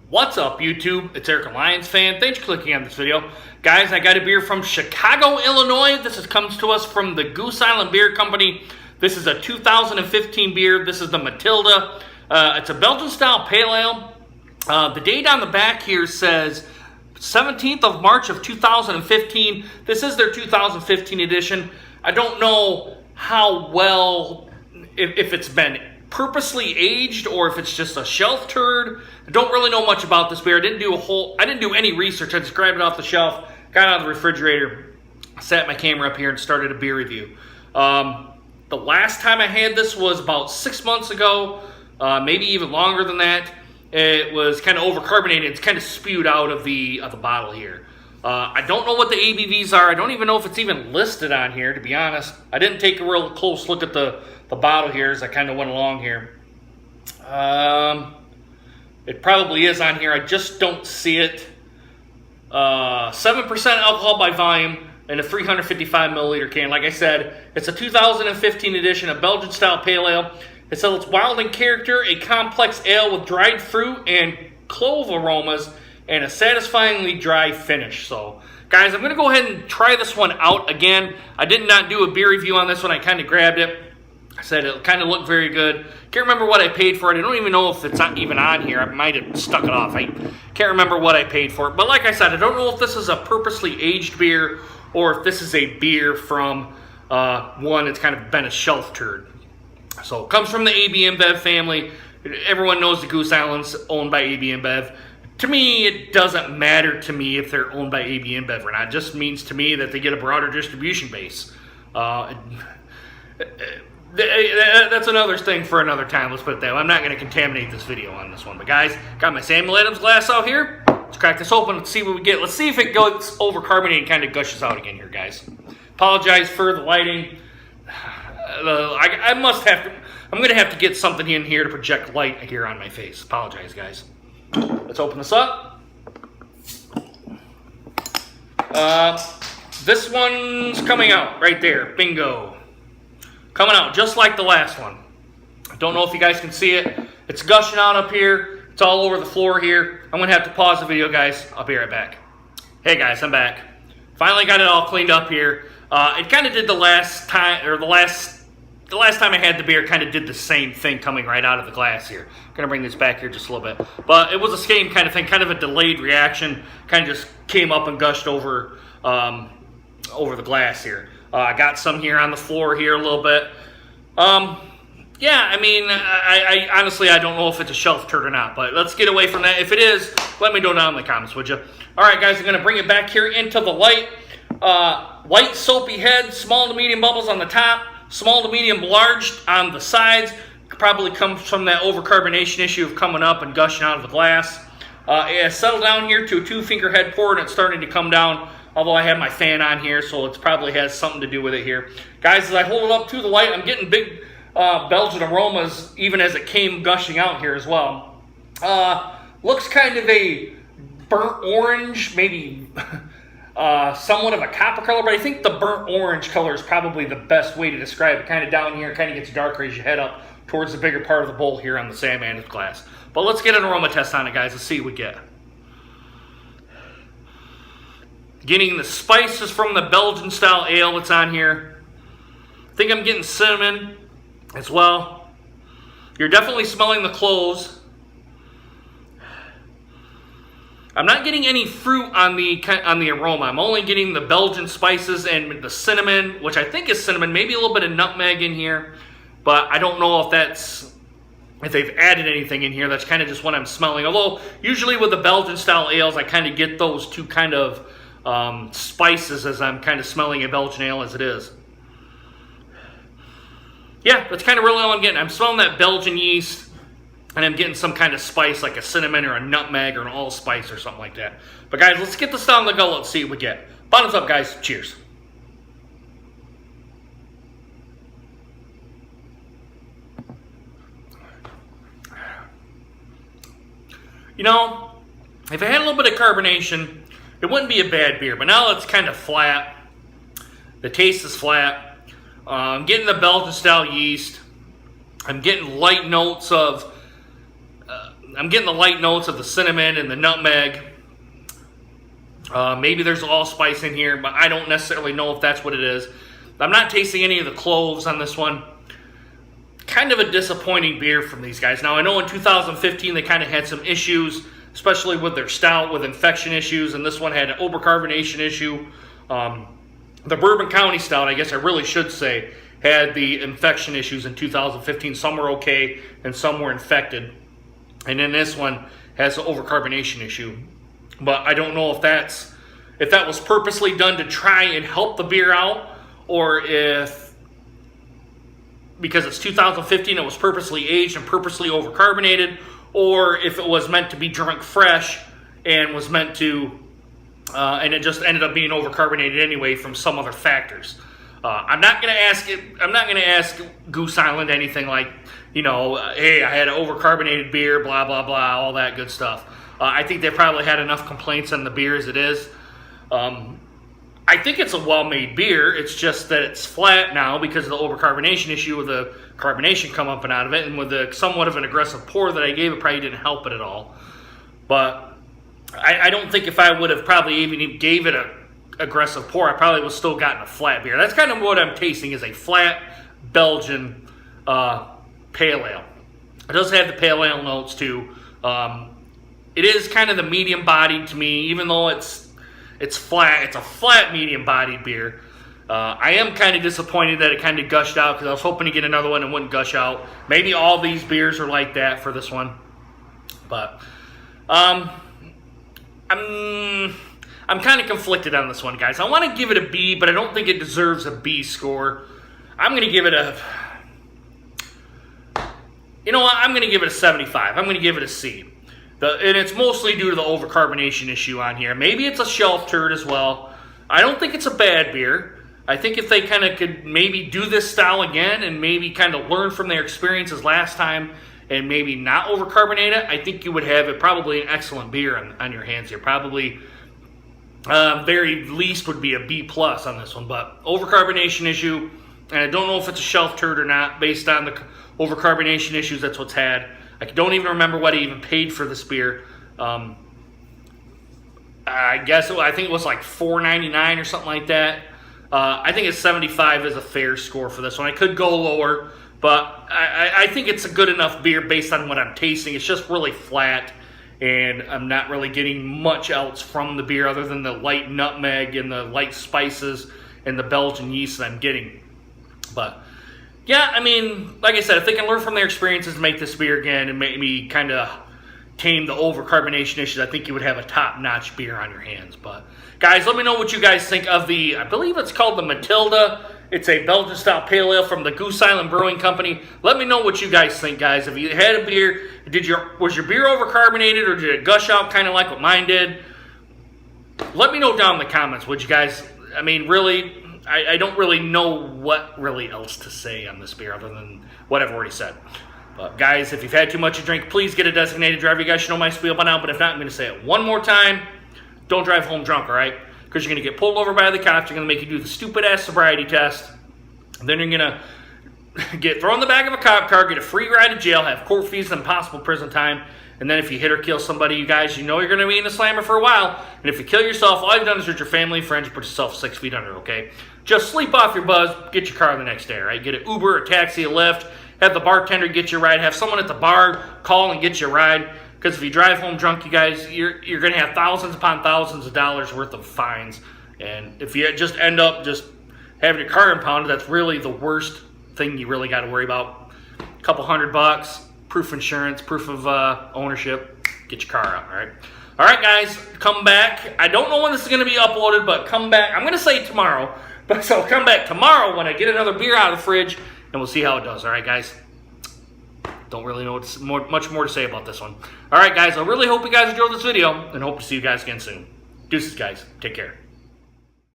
What's up, YouTube? It's Eric, a Lions fan. Thanks for clicking on this video. Guys, I got a beer from Chicago, Illinois. Comes to us from the Goose Island Beer Company. This is a 2015 beer. This is the Matilda. It's a Belgian Style Pale Ale. The date on the back here says 17th of March of 2015. This is their 2015 edition. I don't know how well, if it's been purposely aged or if it's just a shelf turd. I don't really know much about this beer. I didn't do any research. I just grabbed it off the shelf, got out of the refrigerator, sat my camera up here and started a beer review. The last time I had this was about 6 months ago, maybe even longer than that. It was kind of overcarbonated. It's kind of spewed out of the bottle here. I don't know what the ABVs are. I don't even know if it's even listed on here, to be honest. I didn't take a real close look at the bottle here as I kind of went along here. It probably is on here. I just don't see it. 7% alcohol by volume in a 355 milliliter can. Like I said, it's a 2015 edition of Belgian Style Pale Ale. It says it's wild in character, a complex ale with dried fruit and clove aromas, and a satisfyingly dry finish. So, guys, I'm going to go ahead and try this one out again. I did not do a beer review on this one. I kind of grabbed it. I said it kind of looked very good. Can't remember what I paid for it. I don't even know if it's not even on here. I might have stuck it off. I can't remember what I paid for it. But like I said, I don't know if this is a purposely aged beer or if this is a beer from one that's kind of been a shelf turd. So it comes from the AB InBev family. Everyone knows the Goose Island's owned by AB InBev. To me, it doesn't matter to me if they're owned by AB InBev or not. It just means to me that they get a broader distribution base. That's another thing for another time. Let's put it that way. I'm not going to contaminate this video on this one. But guys, got my Samuel Adams glass out here. Let's crack this open. Let's see what we get. Let's see if it goes over-carbonated and kind of gushes out again here, guys. Apologize for the lighting. I'm going to have to get something in here to project light here on my face. Apologize, guys. Let's open this up. This one's coming out right there. Bingo. Coming out just like the last one. I don't know if you guys can see it. It's gushing out up here. It's all over the floor here. I'm going to have to pause the video, guys. I'll be right back. Hey, guys, I'm back. Finally got it all cleaned up here. It kind of did the last time I had the beer, kind of did the same thing coming right out of the glass here. I'm going to bring this back here just a little bit. But it was the same kind of thing, kind of a delayed reaction. Kind of just came up and gushed over the glass here. I got some here on the floor here a little bit. Yeah, I mean, I honestly, I don't know if it's a shelf turd or not, but let's get away from that. If it is, let me know down in the comments, would you? All right, guys, I'm going to bring it back here into the light. White soapy head, small to medium bubbles on the top, small to medium large on the sides. Probably comes from that overcarbonation issue of coming up and gushing out of the glass. It has settled down here to a 2-finger head pour, and it's starting to come down. Although I have my fan on here, so it probably has something to do with it here. Guys, as I hold it up to the light, I'm getting big Belgian aromas even as it came gushing out here as well. Looks kind of a burnt orange, maybe somewhat of a copper color, but I think the burnt orange color is probably the best way to describe it. Kind of down here, kind of gets darker as you head up towards the bigger part of the bowl here on the Sam Adams glass. But let's get an aroma test on it, guys. Let's see what we get. Getting the spices from the Belgian Style Ale that's on here. I think I'm getting cinnamon as well. You're definitely smelling the cloves. I'm not getting any fruit on the aroma. I'm only getting the Belgian spices and the cinnamon, which I think is cinnamon. Maybe a little bit of nutmeg in here, but I don't know if they've added anything in here. That's kind of just what I'm smelling. Although usually with the Belgian Style ales, I kind of get those two kind of spices as I'm kind of smelling a Belgian ale as it is. Yeah, that's kind of really all I'm getting. I'm smelling that Belgian yeast, and I'm getting some kind of spice like a cinnamon or a nutmeg or an allspice or something like that. But guys, let's get this down the gullet and see what we get. Bottoms up, guys. Cheers. You know, if it had a little bit of carbonation, it wouldn't be a bad beer, but now it's kind of flat. The taste is flat. I'm getting the Belgian style yeast. I'm getting light notes of I'm getting the light notes of the cinnamon and the nutmeg. Maybe there's allspice in here, but I don't necessarily know if that's what it is. I'm not tasting any of the cloves on this one. Kind of a disappointing beer from these guys. Now, I know in 2015 they kind of had some issues, especially with their stout, with infection issues, and this one had an overcarbonation issue. The Bourbon County Stout, I guess I really should say, had the infection issues in 2015. Some were okay, and some were infected. And then this one has an overcarbonation issue. But I don't know if that was purposely done to try and help the beer out, or if, because it's 2015, it was purposely aged and purposely overcarbonated, or if it was meant to be drunk fresh and was meant to, and it just ended up being overcarbonated anyway from some other factors. I'm not gonna ask Goose Island anything like, you know, hey, I had an overcarbonated beer, blah blah blah, all that good stuff. I think they probably had enough complaints on the beer as it is. I think it's a well-made beer. It's just that it's flat now because of the overcarbonation issue, with the carbonation come up and out of it, and with the somewhat of an aggressive pour that I gave, it probably didn't help it at all. But I don't think if I would have probably even gave it a aggressive pour, I probably would have still gotten a flat beer. That's kind of what I'm tasting, is a flat Belgian pale ale. It does have the pale ale notes too. It is kind of the medium bodied to me, even though it's flat. It's a flat medium bodied beer. I am kind of disappointed that it kind of gushed out, because I was hoping to get another one and wouldn't gush out. Maybe all these beers are like that for this one. But I'm kind of conflicted on this one, guys. I want to give it a B, but I don't think it deserves a B score. I'm going to give it a, you know what, I'm going to give it a 75. I'm going to give it a C. And it's mostly due to the overcarbonation issue on here. Maybe it's a shelf turd as well. I don't think it's a bad beer. I think if they kind of could maybe do this style again and maybe kind of learn from their experiences last time and maybe not overcarbonate it, I think you would have it probably an excellent beer on your hands here. Probably very least would be a B plus on this one. But overcarbonation issue, and I don't know if it's a shelf turd or not based on the overcarbonation issues. That's what's had. I don't even remember what I even paid for this beer. I think it was like $4.99 or something like that. I think a 75 is a fair score for this one. I could go lower, but I think it's a good enough beer based on what I'm tasting. It's just really flat, and I'm not really getting much else from the beer other than the light nutmeg and the light spices and the Belgian yeast that I'm getting. But yeah, I mean, like I said, if they can learn from their experiences and make this beer again and maybe kind of tame the overcarbonation issues, I think you would have a top-notch beer on your hands. But guys, let me know what you guys think of the, I believe it's called the Matilda. It's a Belgian Style Pale Ale from the Goose Island Brewing Company. Let me know what you guys think, guys. If you had a beer, was your beer overcarbonated, or did it gush out kind of like what mine did? Let me know down in the comments, would you guys? I mean, really, I don't really know what really else to say on this beer other than what I've already said. But guys, if you've had too much to drink, please get a designated driver. You guys should know my spiel by now, but if not, I'm going to say it one more time. Don't drive home drunk, all right? Because you're going to get pulled over by the cops. They're going to make you do the stupid-ass sobriety test. And then you're going to get thrown in the back of a cop car, get a free ride to jail, have court fees and possible prison time. And then if you hit or kill somebody, you guys, you know you're going to be in the slammer for a while. And if you kill yourself, all you've done is hurt your family and friends. You put yourself 6 feet under, okay? Just sleep off your buzz. Get your car the next day, all right? Get an Uber, a taxi, a Lyft. Have the bartender get you a ride. Have someone at the bar call and get you a ride. Because if you drive home drunk, you guys, you're going to have thousands upon thousands of dollars worth of fines. And if you just end up just having your car impounded, that's really the worst thing you really got to worry about. A couple $100, proof of insurance, proof of ownership, get your car out, all right? All right, guys, come back. I don't know when this is going to be uploaded, but come back. I'm going to say tomorrow, but so come back tomorrow when I get another beer out of the fridge, and we'll see how it does, all right, guys? Don't really know much more to say about this one. All right, guys, I really hope you guys enjoyed this video, and hope to see you guys again soon. Deuces, guys. Take care.